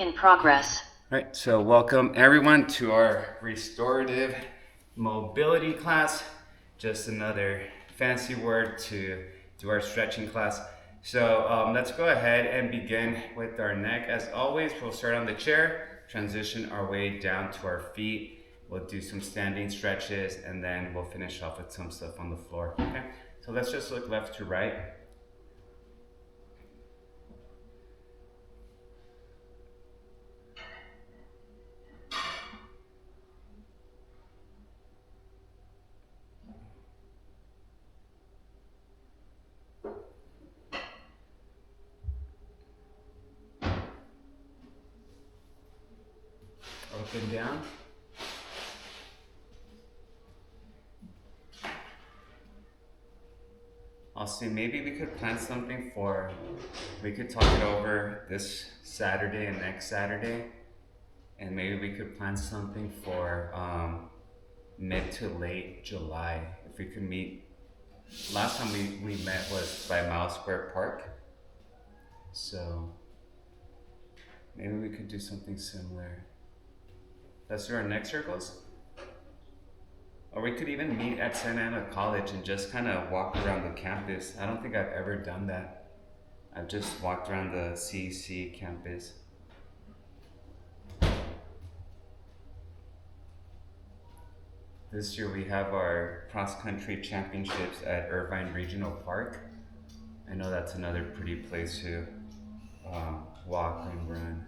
in progress. All right, so welcome everyone to our restorative mobility class. Just another fancy word to do our stretching class. So let's go ahead and begin with our neck. As always, we'll start on the chair, transition our way down to our feet. We'll do some standing stretches, and then we'll finish off with some stuff on the floor. Okay, so let's just look left to right. Up and down. I'll see, maybe we could plan something for, we could talk it over this Saturday and next Saturday. And maybe we could plan something for mid to late July. If we could meet, last time we met was by Miles Square Park. So maybe we could do something similar. Let's do our next circles. Or we could even meet at Santa Ana College and just kind of walk around the campus. I don't think I've ever done that. I've just walked around the CEC campus. This year we have our cross-country championships at Irvine Regional Park. I know that's another pretty place to walk and run.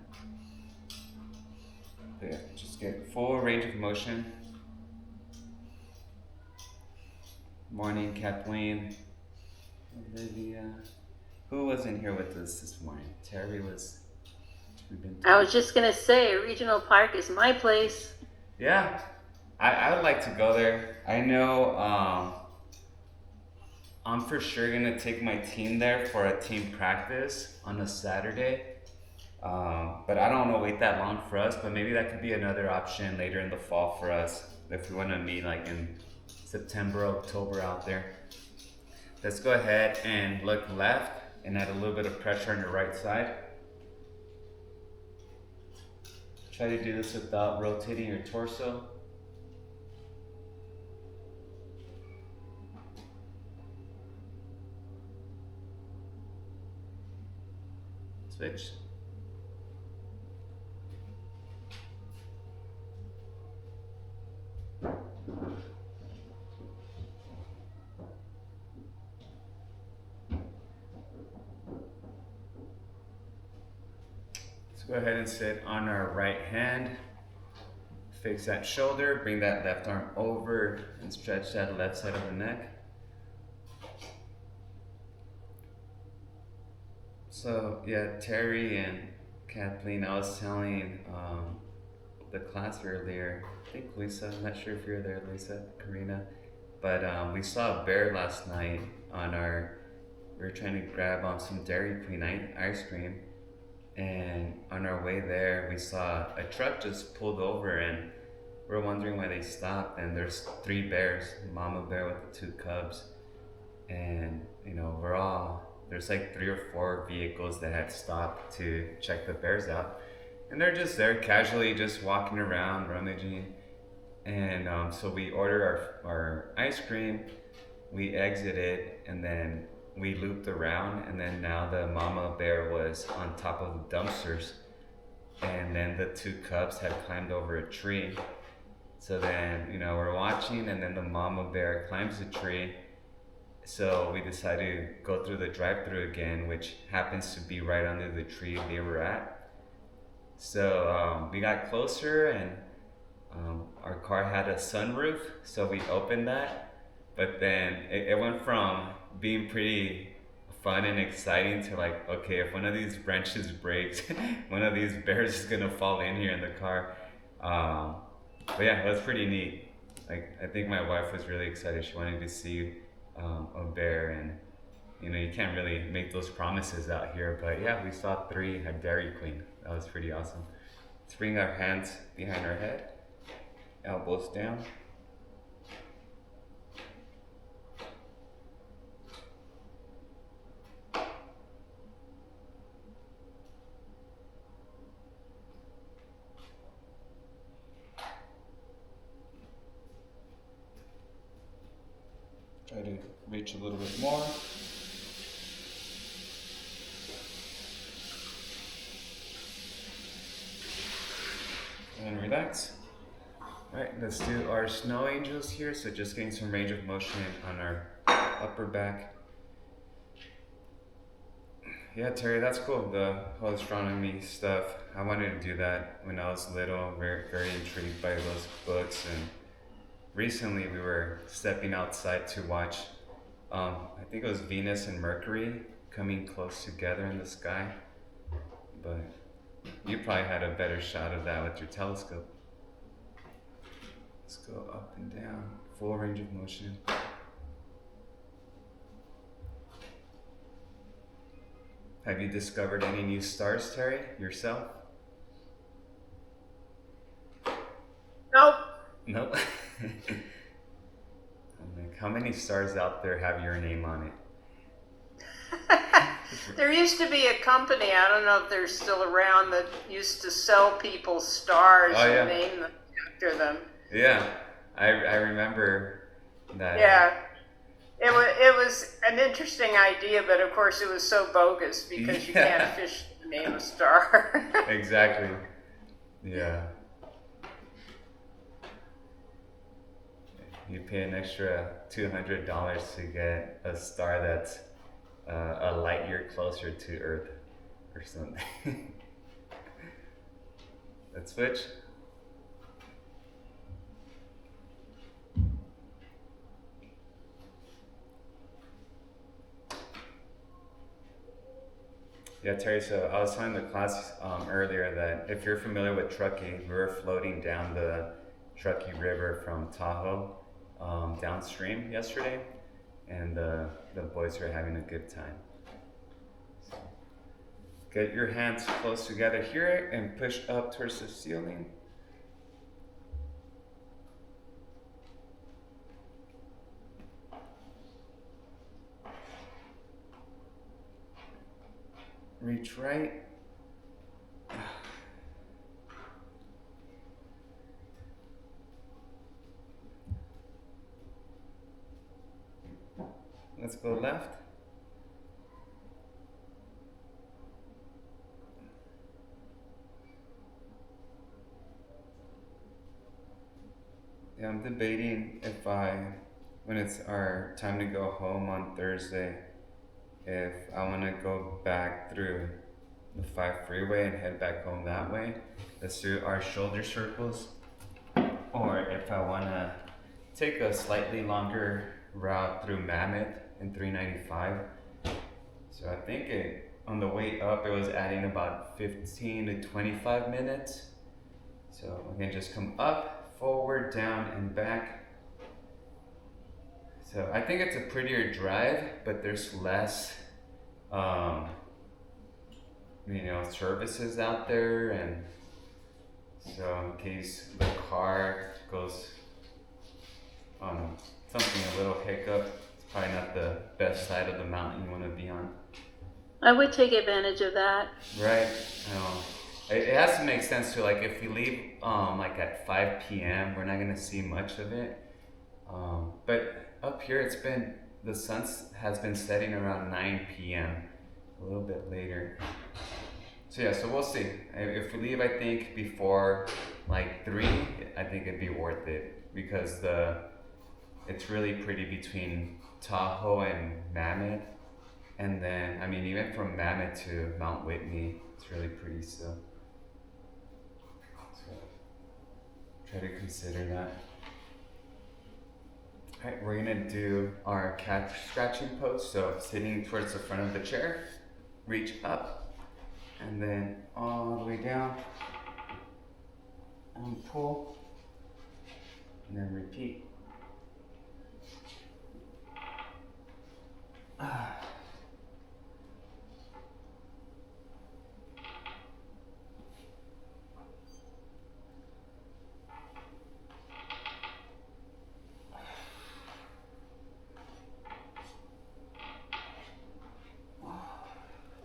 But yeah, just get full range of motion. Morning, Kathleen, Olivia. Who wasn't here with us this morning? Terry was. I was just going to say, Regional Park is my place. Yeah, I would like to go there. I know I'm for sure gonna take my team there for a team practice on a Saturday. But I don't want to wait that long for us. But maybe that could be another option later in the fall for us if we want to meet like in September, October out there. Let's go ahead and look left and add a little bit of pressure on your right side. Try to do this without rotating your torso. Switch. Let's go ahead and sit on our right hand. Fix that shoulder, bring that left arm over and stretch that left side of the neck. So yeah, Terry and Kathleen, I was telling the class earlier, I think Lisa, I'm not sure if you're there, Lisa, Karina, but we saw a bear last night on we were trying to grab on some Dairy Queen ice cream, and on our way there, we saw a truck just pulled over, and we're wondering why they stopped, and there's three bears, mama bear with the two cubs, and there's like three or four vehicles that had stopped to check the bears out, and they're just there casually just walking around rummaging, and so we ordered our ice cream, we exited, and then we looped around, and then now the mama bear was on top of the dumpsters, and then the two cubs had climbed over a tree. So then, we're watching, and then the mama bear climbs the tree. So we decided to go through the drive-through again, which happens to be right under the tree they were at. So we got closer, and our car had a sunroof, so we opened that. But then it went from being pretty fun and exciting to like, okay, if one of these branches breaks, one of these bears is gonna fall in here in the car. But yeah, it was pretty neat. Like, I think my wife was really excited. She wanted to see a bear, and you can't really make those promises out here. But yeah, we saw three at Dairy Queen. That was pretty awesome. Let's bring our hands behind our head, elbows down. Reach a little bit more. And relax. Alright, let's do our snow angels here. So just getting some range of motion on our upper back. Yeah, Terry, that's cool. The whole astronomy stuff. I wanted to do that when I was little. Very, very intrigued by those books. And recently we were stepping outside to watch, I think it was Venus and Mercury coming close together in the sky. But you probably had a better shot of that with your telescope. Let's go up and down, full range of motion. Have you discovered any new stars, Terry, yourself? Nope. Nope. I'm like, how many stars out there have your name on it? There used to be a company, I don't know if they're still around, that used to sell people stars Oh, yeah. and name them after them. Yeah, I remember that. Yeah. It was an interesting idea, but of course it was so bogus because you Yeah. can't officially name a star. Exactly. Yeah. You pay an extra $200 to get a star that's a light year closer to Earth or something. Let's switch. Yeah, Terry, so I was telling the class earlier that if you're familiar with Truckee, we were floating down the Truckee River from Tahoe downstream yesterday, and the boys were having a good time. So get your hands close together here and push up towards the ceiling. Reach right. Let's go left. Yeah, I'm debating if when it's our time to go home on Thursday, if I want to go back through the 5 freeway and head back home that way. Let's do our shoulder circles. Or if I want to take a slightly longer route through Mammoth and 395. So I think on the way up, it was adding about 15 to 25 minutes. So we can just come up, forward, down, and back. So I think it's a prettier drive, but there's less, services out there, and so in case the car goes on something, a little hiccup, it's probably not the best side of the mountain you want to be on. I would take advantage of that. Right. It has to make sense too. Like if we leave like at 5 p.m., we're not gonna see much of it. But up here, the sun has been setting around 9 p.m. a little bit later. So yeah, so we'll see. If we leave, I think before like 3, I think it'd be worth it because it's really pretty between Tahoe and Mammoth. And then, I mean, even from Mammoth to Mount Whitney, it's really pretty still. So, try to consider that. Alright, we're gonna do our cat scratching pose. So, sitting towards the front of the chair, reach up, and then all the way down, and pull, and then repeat.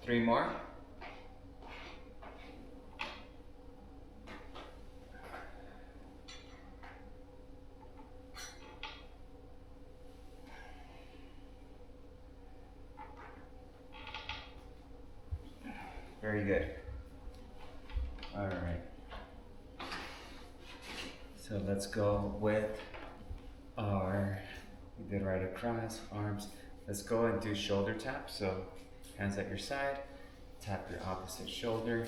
3 more. Very good. All right. So let's go with we did right across, arms. Let's go and do shoulder tap. So hands at your side, tap your opposite shoulder.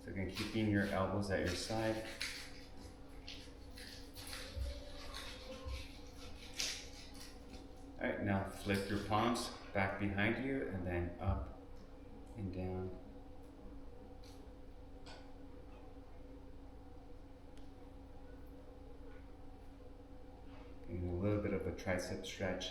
So again, keeping your elbows at your side. All right, now flip your palms back behind you and then up and down. And a little bit of a tricep stretch.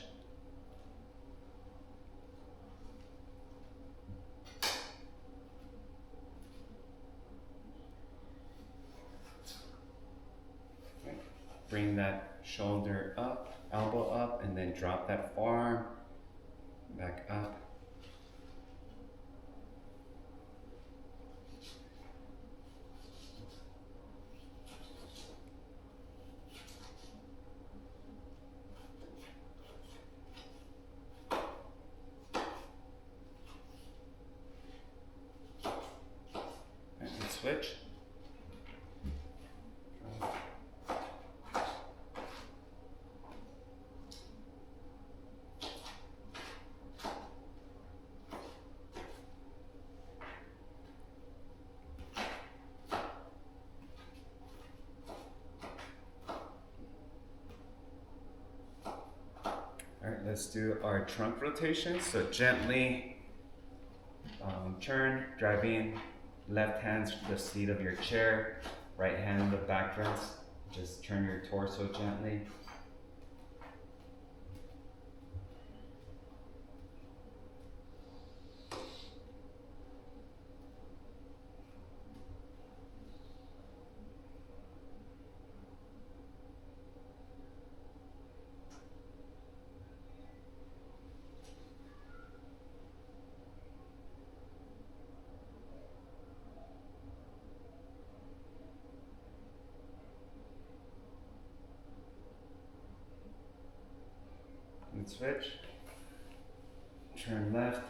Okay. Bring that shoulder up, elbow up, and then drop that forearm back up. And switch. All right, let's do our trunk rotation. So gently turn, driving left hand to the seat of your chair, right hand on the backrest. Just turn your torso gently. And switch. Turn left.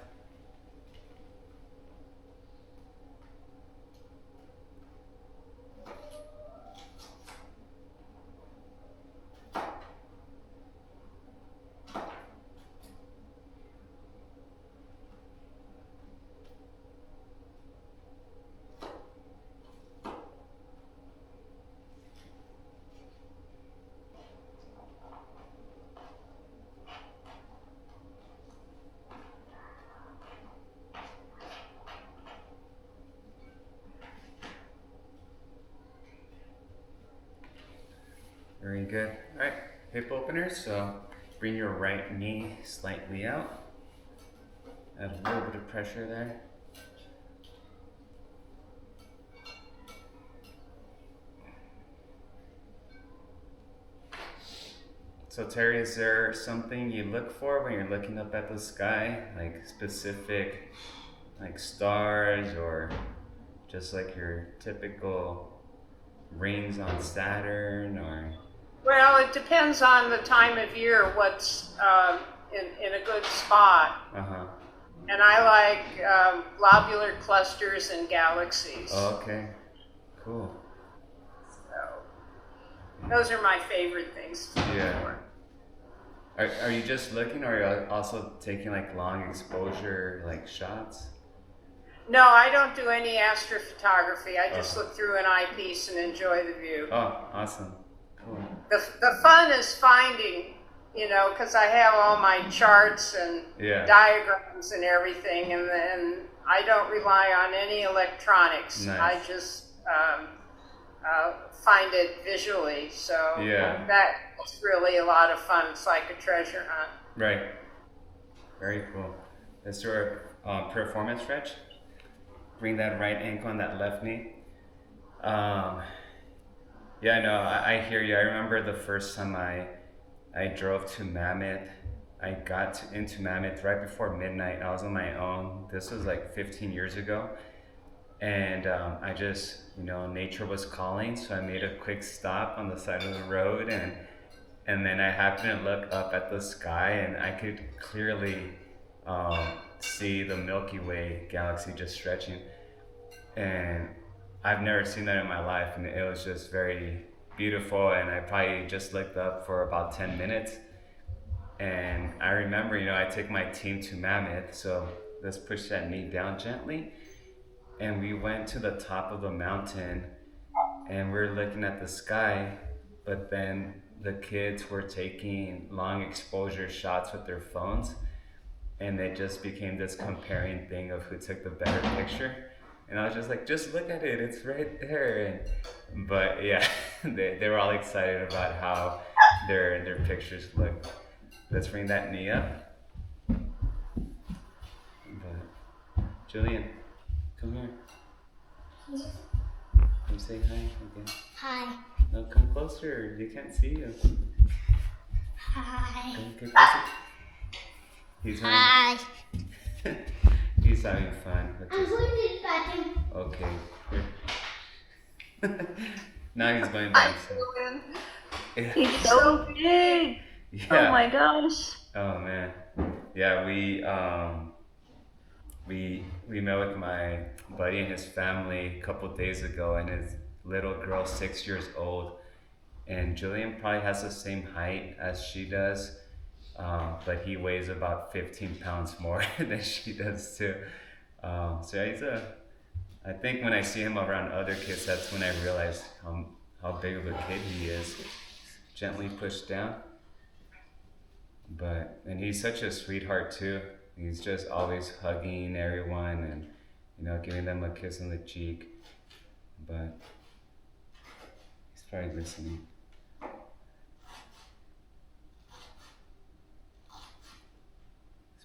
Very good. All right, hip openers. So bring your right knee slightly out. Add a little bit of pressure there. So Terry, is there something you look for when you're looking up at the sky, like specific, like stars, or just like your typical rings on Saturn, or? Well, it depends on the time of year, what's in a good spot. Uh-huh. And I like globular clusters and galaxies. Oh, okay. Cool. So those are my favorite things to look for. Are you just looking, or are you also taking like long exposure like shots? No, I don't do any astrophotography. I just look through an eyepiece and enjoy the view. Oh, awesome. Cool. The fun is finding, because I have all my charts and diagrams and everything, and then I don't rely on any electronics. Nice. I just find it visually. So that's really a lot of fun. It's like a treasure hunt. Right. Very cool. Let's do our performance stretch. Bring that right ankle on that left knee. Yeah, no, I hear you. I remember the first time I drove to Mammoth I got into Mammoth right before midnight. I was on my own. This was like 15 years ago. And I just, nature was calling. So I made a quick stop on the side of the road. And then I happened to look up at the sky and I could clearly see the Milky Way galaxy just stretching. And I've never seen that in my life. And it was just very beautiful. And I probably just looked up for about 10 minutes. And I remember, I take my team to Mammoth, so let's push that knee down gently. And we went to the top of the mountain and we're looking at the sky, but then the kids were taking long exposure shots with their phones and it just became this comparing thing of who took the better picture. And I was just like, just look at it, it's right there. But yeah, they were all excited about how their pictures looked. Let's bring that knee up. But, Julian, come here. Can you say hi again? Hi. No, come closer. You can't see you. Hi. Come get closer. He's Hi. He's having fun. I'm going to the bathroom. Okay. Now he's going back. Julian. He's so big. Yeah. Oh my gosh. Oh man. Yeah, we met with my buddy and his family a couple days ago, and his little girl, 6 years old, and Julian probably has the same height as she does, but he weighs about 15 pounds more than she does too. So yeah, I think when I see him around other kids, that's when I realize how big of a kid he is. Gently pushed down. And he's such a sweetheart too. He's just always hugging everyone and giving them a kiss on the cheek. But he's probably listening. Let's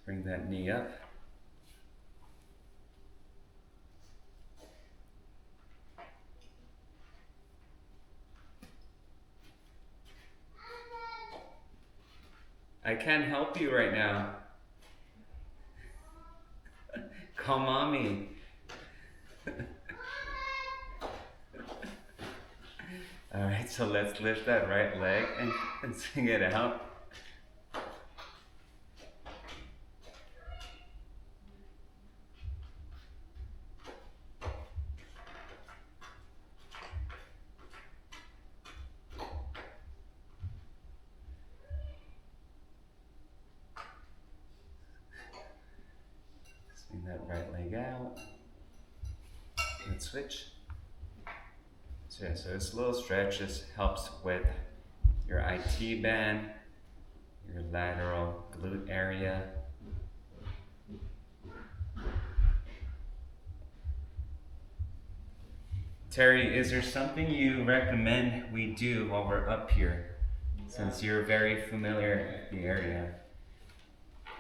bring that knee up. I can't help you right now. Call mommy. Alright, so let's lift that right leg and swing it out. Swing that right leg out. Let's switch. So yeah, so this little stretch just helps with your IT band, your lateral glute area. Terry, is there something you recommend we do while we're up here? Since you're very familiar with the area.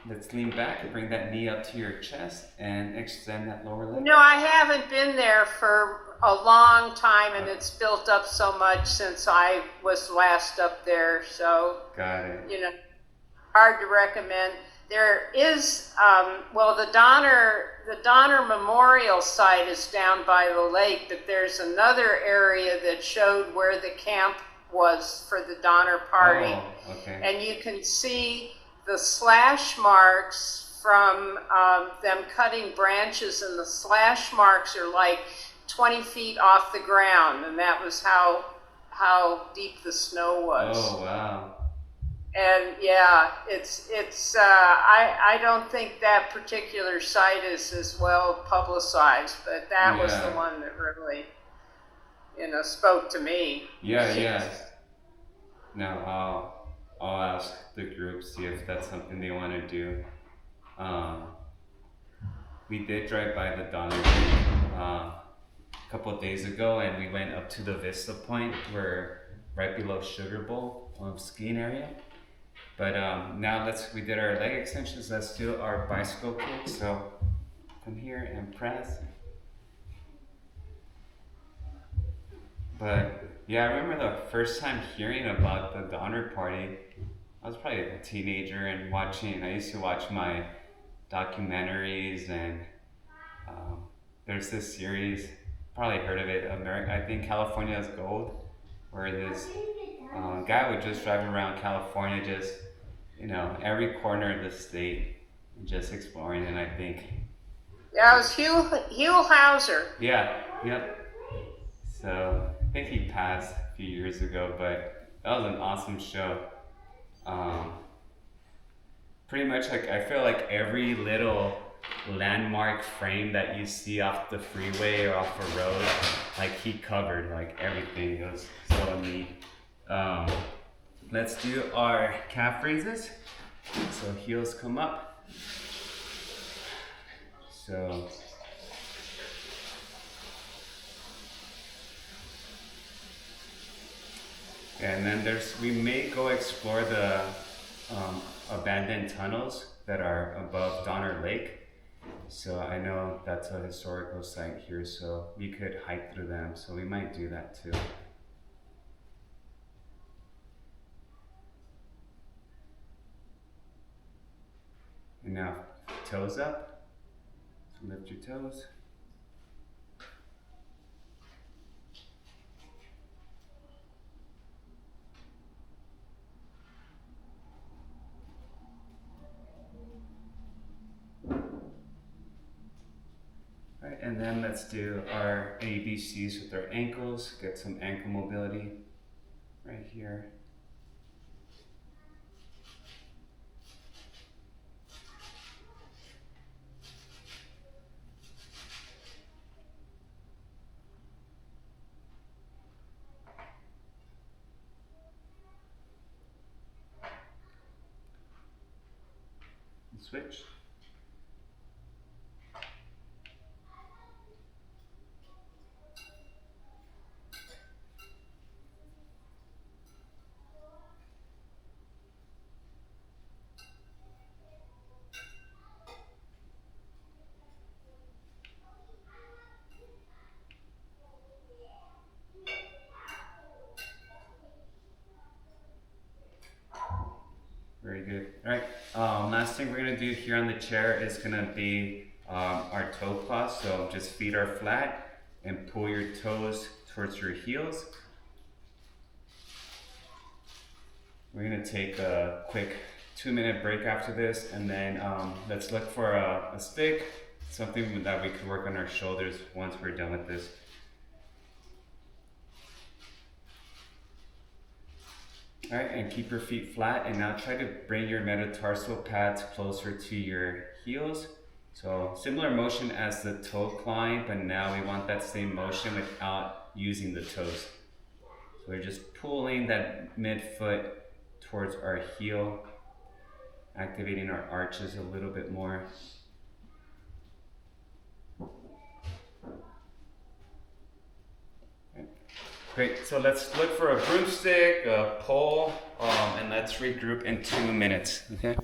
Let's lean back and bring that knee up to your chest and extend that lower leg. No, I haven't been there for a long time, and it's built up so much since I was last up there. So, got it. Hard to recommend. There is, the Donner Memorial site is down by the lake, but there's another area that showed where the camp was for the Donner Party. Oh, okay. And you can see the slash marks from them cutting branches, and the slash marks are like 20 feet off the ground, and that was how deep the snow was. Oh, wow. And yeah, I don't think that particular site is as well publicized, but that was the one that really, spoke to me. Yeah. Now I'll ask the group, see if that's something they want to do. We did drive by the Donner a couple of days ago, and we went up to the Vista Point, where right below Sugar Bowl skiing area. But now we did our leg extensions. Let's do our bicycle kick. So come here and press. But yeah, I remember the first time hearing about the Donner Party. I was probably a teenager and watching. I used to watch my documentaries, and um, there's this series. Probably heard of it. America. I think California's Gold, where this guy would just drive around California, just every corner of the state, just exploring. And I think, Yeah, it was Hugh Hauser. yeah, yep. So I think he passed a few years ago, but that was an awesome show. Um, Pretty much like I feel like every little landmark frame that you see off the freeway or off a road, like he covered like everything. It was so neat. Um, let's do our calf raises. So heels come up. So and then we may go explore the um, abandoned tunnels that are above Donner Lake. So I know that's a historical site here, so we could hike through them. So we might do that too. And now toes up. So lift your toes. Right, and then let's do our ABCs with our ankles. Get some ankle mobility right here. And switch. Very good. All right. Last thing we're gonna do here on the chair is gonna be our toe claws. So just feet are flat and pull your toes towards your heels. We're gonna take a quick 2-minute break after this, and then let's look for a stick, something that we could work on our shoulders once we're done with this. All right, and keep your feet flat, and now try to bring your metatarsal pads closer to your heels. So similar motion as the toe climb, but now we want that same motion without using the toes. So we're just pulling that midfoot towards our heel, activating our arches a little bit more. Great, so let's look for a broomstick, a pole, and let's regroup in 2 minutes, okay?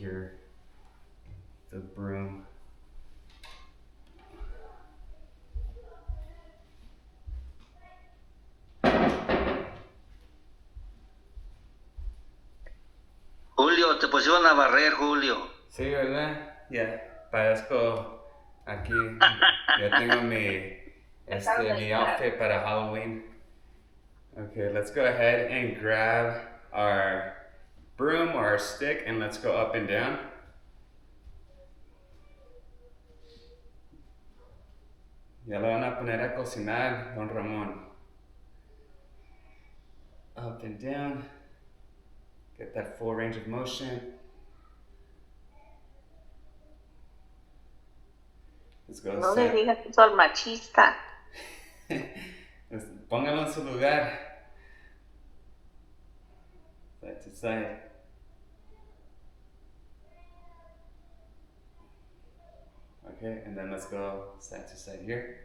here, the broom. Julio, te pusieron a barrer, Julio. Sí, ¿verdad? Ya, parezco aquí. Ya tengo mi outfit para Halloween. Okay, let's go ahead and grab our broom or our stick and let's go up and down. Ya lo van a poner a cocinar, Don Ramón. Up and down. Get that full range of motion. Let's go. No le digas eso al machista. Póngalo en su lugar. Side to side. Okay, and then let's go side to side here.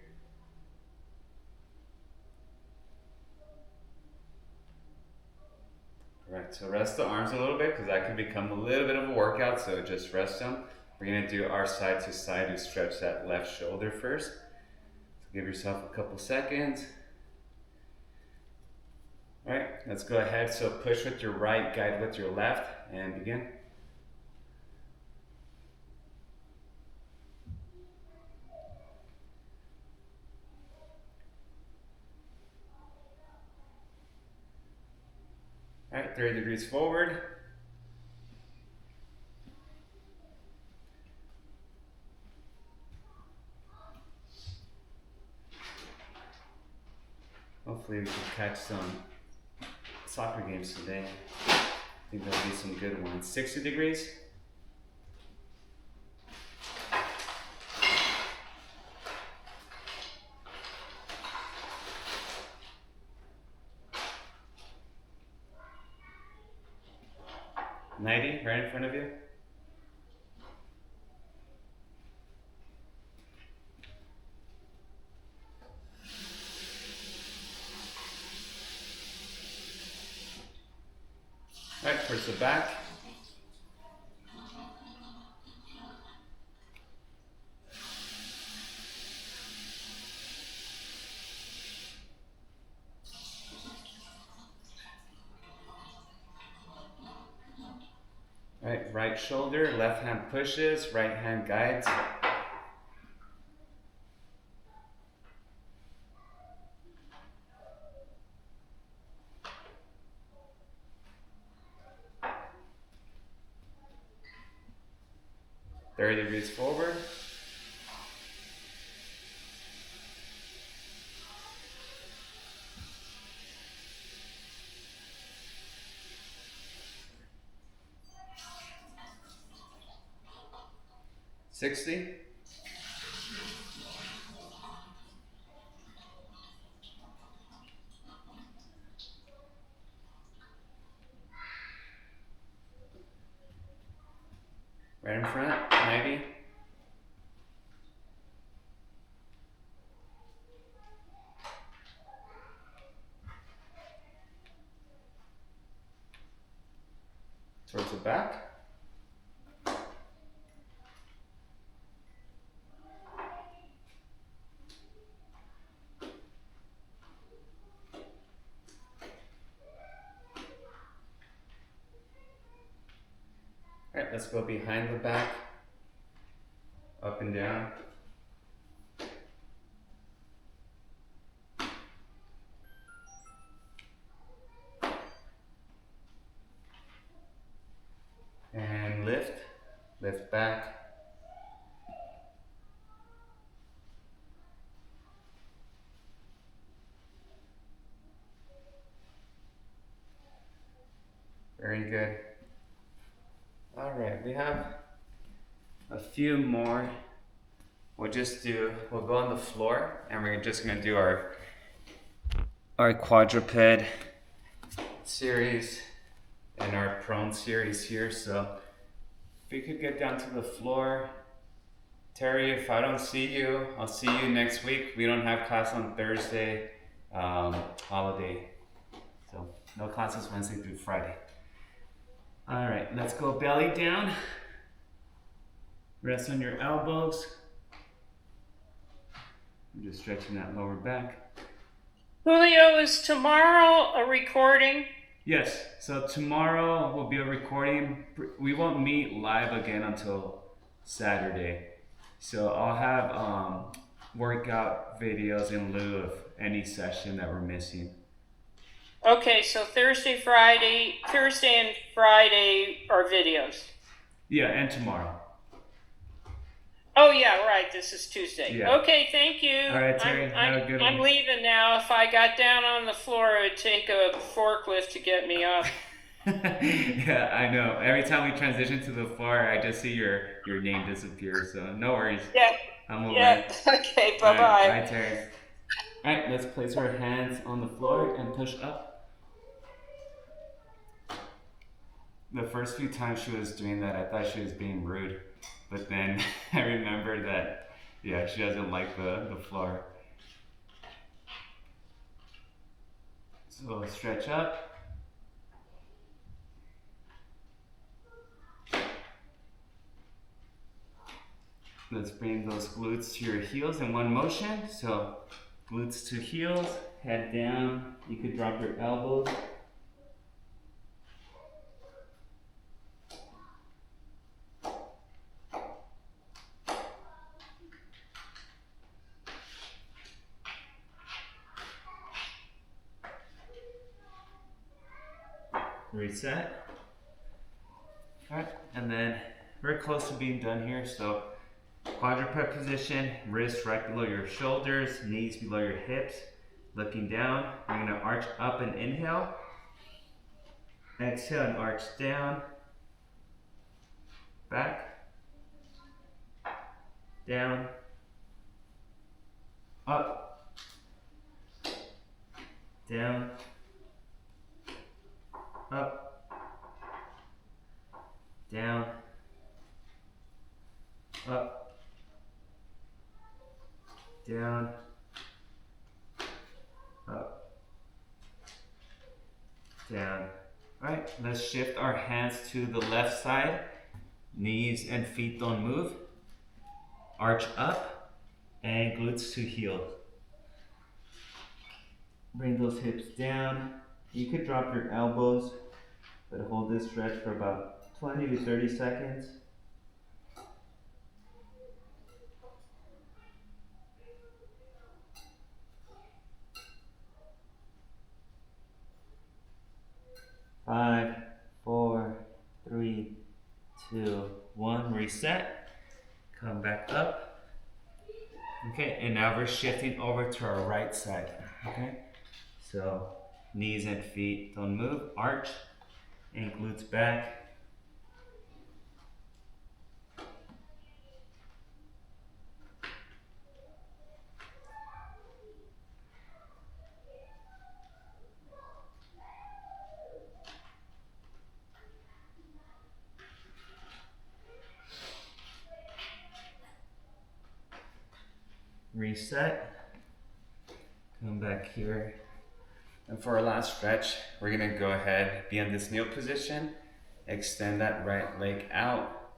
Alright, so rest the arms a little bit because that can become a little bit of a workout, so just rest them. We're going to do our side to side to stretch that left shoulder first. So give yourself a couple seconds. Alright, let's go ahead. So push with your right, guide with your left, and begin. Alright, 30 degrees forward. Hopefully we can catch some soccer games today. I think there'll be some good ones. 60 degrees. $90 right in front of you. Right, towards the back. Right shoulder, left hand pushes, right hand guides. $30 degrees forward. $60. Right in front, 90. Towards the back. Alright, let's go behind the back, up and down. And lift back. Very good. All right, we have a few more. We'll go on the floor and we're just gonna do our quadruped series and our prone series here. So if you could get down to the floor. Terry, if I don't see you, I'll see you next week. We don't have class on Thursday, holiday. So no classes Wednesday through Friday. All right, let's go belly down. Rest on your elbows. I'm just stretching that lower back. Julio, is tomorrow a recording? Yes, so tomorrow will be a recording. We won't meet live again until Saturday. So I'll have workout videos in lieu of any session that we're missing. Okay, so Thursday and Friday are videos. Yeah, and tomorrow. Oh yeah, right. This is Tuesday. Yeah. Okay, thank you. All right, Terry. Have a good one. I'm leaving now. If I got down on the floor, it would take a forklift to get me up. Yeah, I know. Every time we transition to the floor, I just see your name disappear. So no worries. Yeah. I'm aware. Yeah. Okay. Bye bye. All right, Terry. All right, let's place our hands on the floor and push up. The first few times she was doing that, I thought she was being rude, but then I remembered that, yeah, she doesn't like the floor. So stretch up. Let's bring those glutes to your heels in one motion. So glutes to heels, head down. You could drop your elbows. Reset. All right, and then we're close to being done here. So quadruped position, wrists right below your shoulders, knees below your hips, looking down. You're gonna arch up and inhale. Exhale and arch down. Back. Down. Up. Down. Up. Down. Up. Down. Up. Down. All right, let's shift our hands to the left side. Knees and feet don't move. Arch up and glutes to heels. Bring those hips down. You could drop your elbows, but hold this stretch for about 20 to 30 seconds. Five, four, three, two, one. Reset. Come back up. Okay, and now we're shifting over to our right side. Okay, so knees and feet don't move. Arch and glutes back. Reset. Come back here. And for our last stretch, we're gonna go ahead, be in this kneel position, extend that right leg out,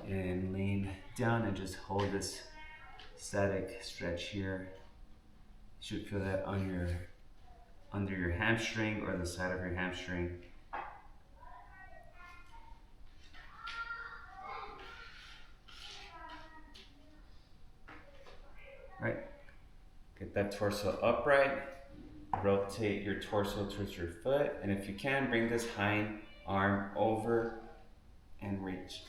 and lean down and just hold this static stretch here. You should feel that on under your hamstring or the side of your hamstring. Right, get that torso upright, rotate your torso towards your foot, and if you can, bring this hind arm over and reach.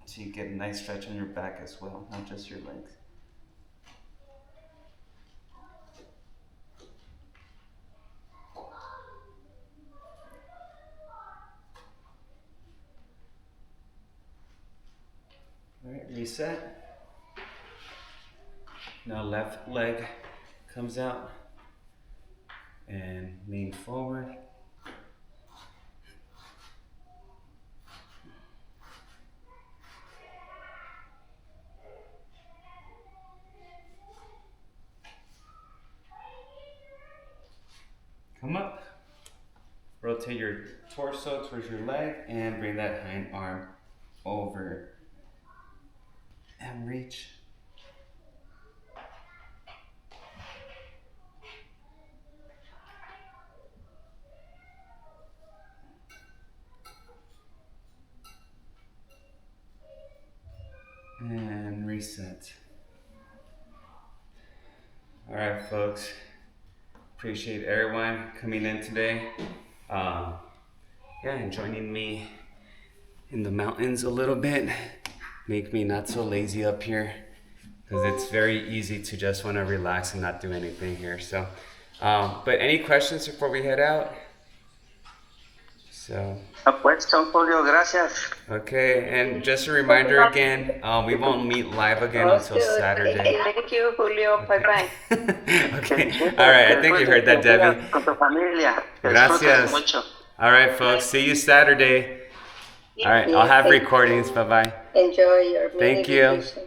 So you get a nice stretch on your back as well, not just your legs. All right, reset. Now left leg comes out and lean forward. Come up. Rotate your torso towards your leg and bring that hind arm over and reach. And reset. All right, folks. Appreciate everyone coming in today. And joining me in the mountains a little bit. Make me not so lazy up here, because it's very easy to just want to relax and not do anything here. So, but any questions before we head out? So. Apuesto, Julio, gracias. Okay, and just a reminder again, we won't meet live again until Saturday. Thank you, Julio. Bye-bye. Okay, all right, I think you heard that, Debbie. Con tu familia. Gracias. Mucho. All right, folks, see you Saturday. All right, I'll have recordings. Bye-bye. Enjoy your mini Thank you. vacation.